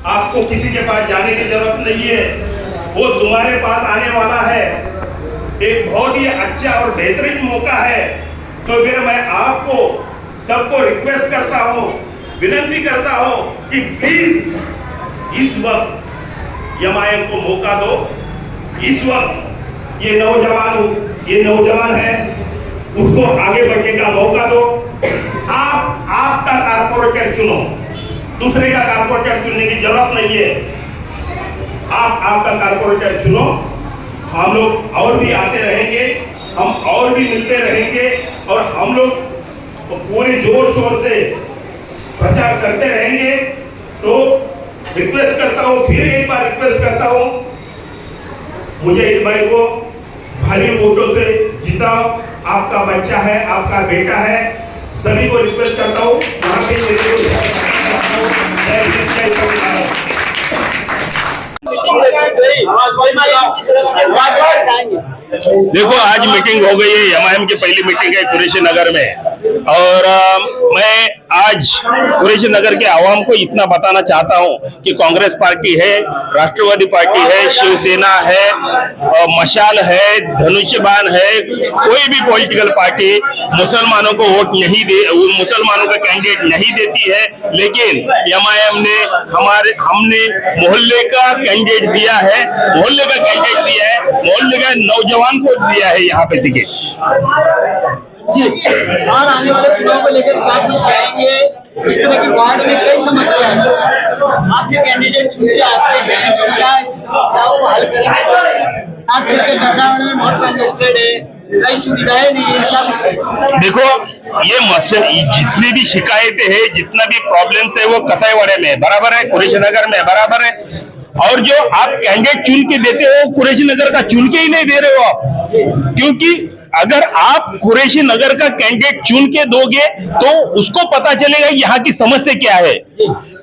आपको किसी के पास जाने की जरूरत नहीं है, वो तुम्हारे पास आने वाला है। एक बहुत ही अच्छा और बेहतरीन मौका है। तो फिर मैं आपको सबको रिक्वेस्ट करता हूँ, विनती करता हूँ कि प्लीज इस वक्त एमआईएम को मौका दो। इस वक्त ये नौजवान है, उसको आगे बढ़ने का मौका दो। आप आपका कारपोरेटर चुनो, दूसरे का कारपोरेटर चुनने की जरूरत नहीं है। आप आपका कारपोरेटर चुनो। हम लोग और भी आते रहेंगे, हम और भी मिलते रहेंगे और हम लोग पूरे जोर शोर से प्रचार करते रहेंगे। तो रिक्वेस्ट करता हूँ, फिर एक बार रिक्वेस्ट करता हूँ, मुझे इस भाई को भारी वोटों से जिताओ। आपका बच्चा है, आपका बेटा है, सभी को रिक्वेस्ट करता हूँ। यहाँ पे देखो, आज मीटिंग हो गई है, एमआईएम की पहली मीटिंग है कुरैशी नगर में। और मैं आज कुरैशी नगर के आवाम को इतना बताना चाहता हूं कि कांग्रेस पार्टी है, राष्ट्रवादी पार्टी है, शिवसेना है, मशाल है, धनुष्यबाण है, कोई भी पॉलिटिकल पार्टी मुसलमानों को वोट नहीं दे, मुसलमानों का कैंडिडेट नहीं देती है। लेकिन एमआईएम ने हमने मोहल्ले का कैंडिडेट दिया है, मोहल्ले का कैंडिडेट दिया है, मोहल्ले का नौजवान को दिया है यहाँ पे टिकट जी। और आने वाले चुनाव को लेकर क्या कुछ कहेंगे? इस तरह की वार्ड में कई समस्या है, आपके कैंडिडेट चुन के आते हैं, तो क्या इस समस्याओं को हल करेंगे? खास करके दशावड़ में बहुत कंजेस्टेड है, कई सुविधाएं नहीं है, क्या कुछ? देखो, ये मसले जितनी भी शिकायतें हैं, जितना भी प्रॉब्लम्स है, वो कसाईवाड़े में बराबर है, कुरैशी नगर में बराबर है। और जो आप कैंडिडेट चुन के देते हो, कुरैशी नगर का चुन के ही नहीं दे रहे हो आप, क्योंकि अगर आप कुरैशी नगर का कैंडिडेट चुन के दोगे तो उसको पता चलेगा यहाँ की समस्या क्या है।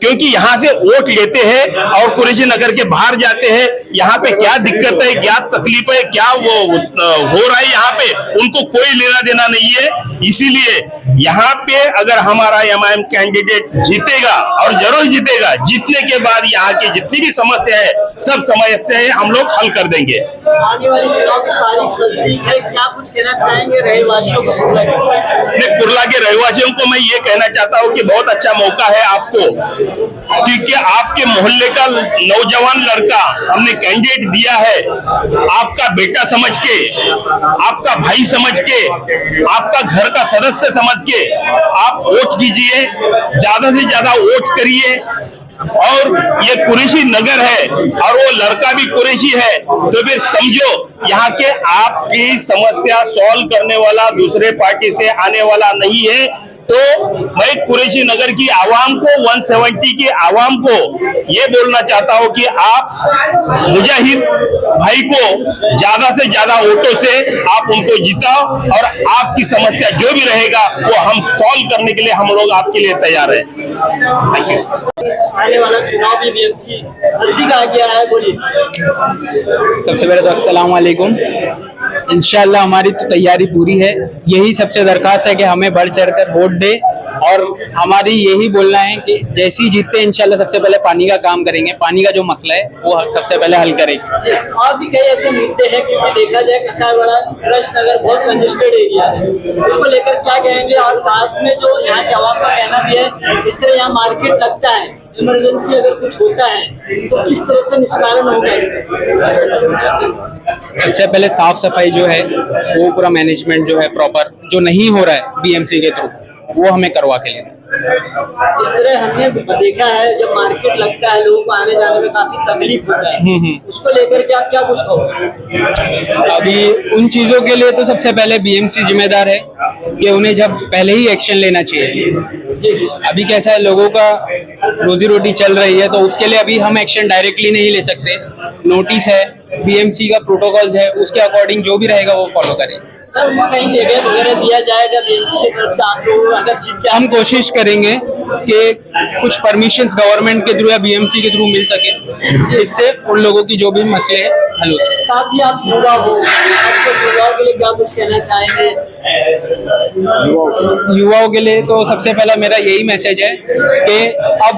क्योंकि यहाँ से वोट लेते हैं और कुरैशी नगर के बाहर जाते हैं, यहाँ पे क्या दिक्कत है, क्या तकलीफ है, क्या वो हो रहा है, यहाँ पे उनको कोई लेना देना नहीं है। इसीलिए यहाँ पे अगर हमारा एमआईएम कैंडिडेट जीतेगा, और जरूर जीतेगा, जीतने के बाद यहाँ की जितनी भी समस्या है, सब समस्याएं हम लोग हल कर देंगे। आने वाली चुनाव की तारीख नजदीक है, क्या कुछ कहना चाहेंगे रहवासियों को? कुर्ला के रहवासियों को मैं ये कहना चाहता हूँ कि बहुत अच्छा मौका है आपको, क्योंकि आपके मोहल्ले का नौजवान लड़का हमने कैंडिडेट दिया है। आपका बेटा समझ के, आपका भाई समझ के, आपका घर का सदस्य समझ के आप वोट कीजिए, ज्यादा से ज्यादा वोट करिए। और ये कुरैशी नगर है और वो लड़का भी कुरैशी है, तो फिर समझो यहाँ के आपकी समस्या सॉल्व करने वाला दूसरे पार्टी से आने वाला नहीं है। तो मैं कुरैशी नगर की आवाम को, 170 की आवाम को ये बोलना चाहता हूँ कि आप मुजाहिद भाई को ज्यादा से ज्यादा वोटों से आप उनको जिताओ, और आपकी समस्या जो भी रहेगा वो हम सॉल्व करने के लिए हम लोग आपके लिए तैयार है। Thank you. आने वाला चुनाव भी बीएमसी नजदीक आ गया है, बोलिए। सबसे पहले तो अस्सलाम वालेकुम। इंशाल्लाह हमारी तो तैयारी पूरी है। यही सबसे दरखास्त है कि हमें बढ़ चढ़कर वोट दे, और हमारी यही बोलना है कि जैसे ही जीतते हैं इंशाल्लाह सबसे पहले पानी का काम करेंगे, पानी का जो मसला है वो सबसे पहले हल करेंगे। और भी कई ऐसे मुद्दे हैं, क्योंकि देखा जाए कसाईवाड़ा कुरैशी नगर बहुत कंजेस्टेड एरिया है, उसको लेकर क्या कहेंगे? और साथ में जो यहाँ के आवाम का कहना भी है, इस तरह यहाँ मार्केट लगता है, इमरजेंसी अगर कुछ होता है तो किस तरह से निष्कारण होगा? सबसे पहले साफ सफाई जो है वो पूरा मैनेजमेंट जो है प्रॉपर, जो नहीं हो रहा है बीएमसी के थ्रू, वो हमें करवा के लेना। इस तरह हमने देखा है, जब मार्केट लगता है लोगों को आने जाने में काफी तकलीफ होता है, उसको लेकर के आप क्या कुछ होगा? अभी उन चीजों के लिए तो सबसे पहले बीएमसी जिम्मेदार है कि उन्हें जब पहले ही एक्शन लेना चाहिए। अभी कैसा है, लोगों का रोजी रोटी चल रही है, तो उसके लिए अभी हम एक्शन डायरेक्टली नहीं ले सकते। नोटिस है, बीएमसी का प्रोटोकॉल्स है, उसके अकॉर्डिंग जो भी रहेगा वो फॉलो करें। कहीं जगह वगैरह दिया जाएगा बीएमसी की तरफ से, आप लोग अगर जीत के? हम कोशिश करेंगे कि कुछ परमिशंस गवर्नमेंट के थ्रू या बीएमसी के थ्रू मिल सके, जिससे उन लोगों की जो भी मसले हैं हल हो सके। साथ ही आप युवा हो, आपके युवाओं के लिए क्या कुछ कहना चाहेंगे? युवाओं के लिए तो सबसे पहला मेरा यही मैसेज है कि अब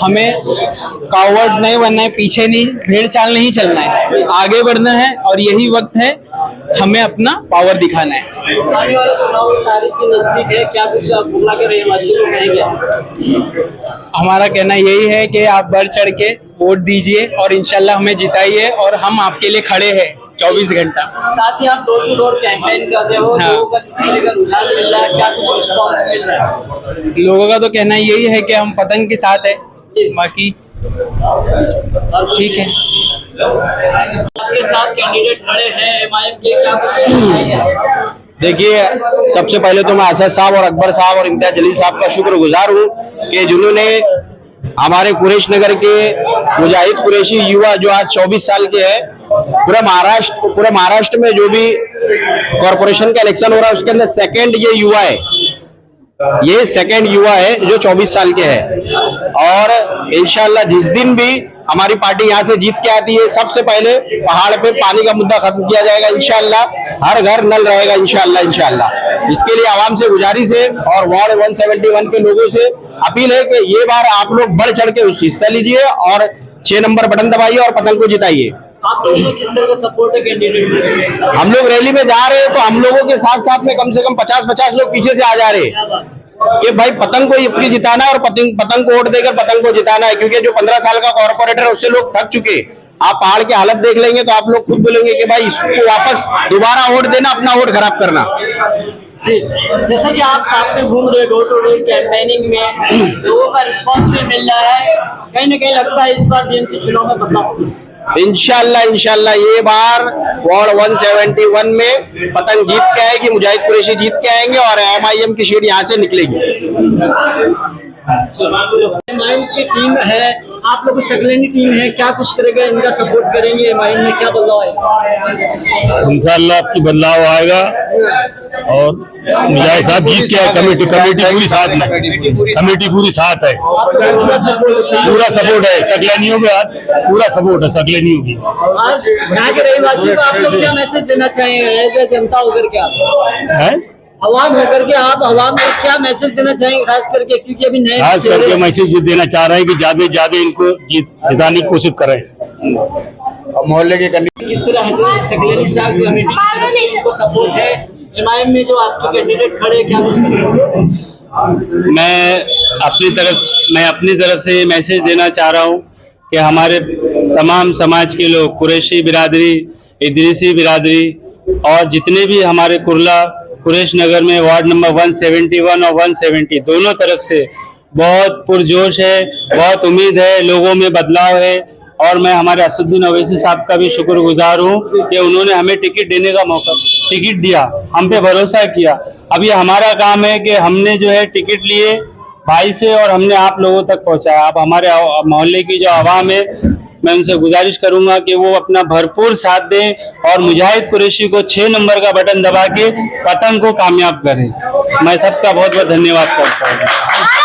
हमें कावर्ड्स नहीं बनना है, पीछे नहीं भेड़ चाल नहीं चलना है, आगे बढ़ना है और यही वक्त है हमें अपना पावर दिखाना है। आने वाला चुनाव तारीख की नजदीक है, क्या कुछ आप बुला के रहवासियों को कहेंगे? हमारा कहना यही है कि आप बढ़ चढ़ के वोट दीजिए और इंशाल्लाह हमें जिताइए और हम आपके लिए खड़े हैं 24 घंटा। साथ ही आप डोर टू डोर कैंपेन कर रहे हो, हाँ। लोगों का किस तरह का रुझान मिल रहा है, क्या कुछ रिस्पॉन्स मिल रहा है? लोगों का तो कहना यही है कि हम पतंग के साथ है, बाकी ठीक है। आपके साथ कैंडिडेट खड़े हैं एमआईएम के, क्या कुछ कहेंगे? देखिए, सबसे पहले तो मैं असद साहब और अकबर साहब और इम्तियाज जलील साहब का शुक्रगुजार हूँ कि जिन्होंने हमारे कुरैश नगर के मुजाहिद कुरैशी युवा जो आज 24 साल के हैं, पूरे महाराष्ट्र में जो भी कॉरपोरेशन का इलेक्शन हो रहा है उसके अंदर सेकंड ये युवा है, ये सेकंड युवा है जो 24 साल के है। और इंशाल्लाह जिस दिन भी हमारी पार्टी यहाँ से जीत के आती है, सबसे पहले पहाड़ पे पानी का मुद्दा खत्म किया जाएगा इंशाल्लाह, हर घर नल रहेगा इंशाल्लाह। इसके लिए आवाम से गुजारिश है और वार्ड 171 के लोगों से अपील है कि ये बार आप लोग बढ़ चढ़ के उस हिस्सा लीजिए और 6 नंबर बटन दबाइए और पतंग को जिताइए। आप लोगों को किस तरह का सपोर्ट है कैंडिडेट? हम लोग रैली में जा रहे हैं तो हम लोगों के साथ साथ में कम से कम 50-50 लोग पीछे से आ जा रहे हैं कि भाई पतंग को अपनी जिताना है और पतंग को वोट देकर पतंग को जिताना है, क्योंकि जो 15 साल का कॉर्पोरेटर है उससे लोग थक चुके। आप पहाड़ की हालत देख लेंगे तो आप लोग खुद बोलेंगे कि भाई इसको वापस दोबारा वोट देना, अपना वोट खराब करना। जैसे कि आप साथ में घूम रहे डोर टू डोर कैंपेनिंग में, लोगों का रिस्पांस भी मिल रहा है, कहीं ना कहीं लगता है इस बार बीएमसी चुनाव में बदलाव होगा। इंशाल्लाह ये बार वार्ड 171 में पतंग जीत के आएगी, मुजाहिद कुरैशी जीत के आएंगे और एमआईएम की सीट यहाँ से निकलेगी। एमआईएम की टीम है, आप लोग की सकलेनी टीम है, क्या कुछ करेगा, इनका सपोर्ट करेंगे, एमआईएम में क्या बदलाव आएगा? इंशाल्लाह आपकी बदलाव आएगा और मुजाहिद साहब जीत के कमेटी पूरी साथ है, कमेटी पूरी साथ है, पूरा सपोर्ट है सकलेनियों के हाथ, पूरा सपोर्ट है सकलेनियों की। आज यहाँ के रहवासियों को आप लोग क्या मैसेज देना चाहेंगे एज ए जनता होकर के? आप आवाम होकर के आप आवाम को क्या मैसेज देना चाहेंगे, खास करके क्योंकि अभी नए खास करके मैसेज देना चाह रहे हैं कि ज्यादा से ज्यादा इनको जिताने की कोशिश करें। मोहल्ले के किस तरह है सकलेनी साहब कमेटी को सपोर्ट है एमआईएम में जो आपके कैंडिडेट खड़े क्या कुछ करेंगे? मैं अपनी तरफ से ये मैसेज देना चाह रहा हूँ कि हमारे तमाम समाज के लोग, कुरैशी बिरादरी, इदरीसी बिरादरी और जितने भी हमारे कुरैश नगर में वार्ड नंबर 171 और 170 दोनों तरफ से बहुत पुरजोश है, बहुत उम्मीद है, लोगों में बदलाव है। और मैं हमारे असदुद्दीन ओवैसी साहब का भी शुक्रगुजार हूँ कि उन्होंने हमें टिकट देने का टिकट दिया, हम पे भरोसा किया। अब ये हमारा काम है कि हमने जो है टिकट लिए भाई से और हमने आप लोगों तक पहुंचाया। अब हमारे मोहल्ले की जो आवाम है, मैं उनसे गुजारिश करूंगा कि वो अपना भरपूर साथ दें और मुजाहिद कुरैशी को 6 नंबर का बटन दबा के पतंग को कामयाब करें। मैं सबका बहुत बहुत धन्यवाद करता हूँ।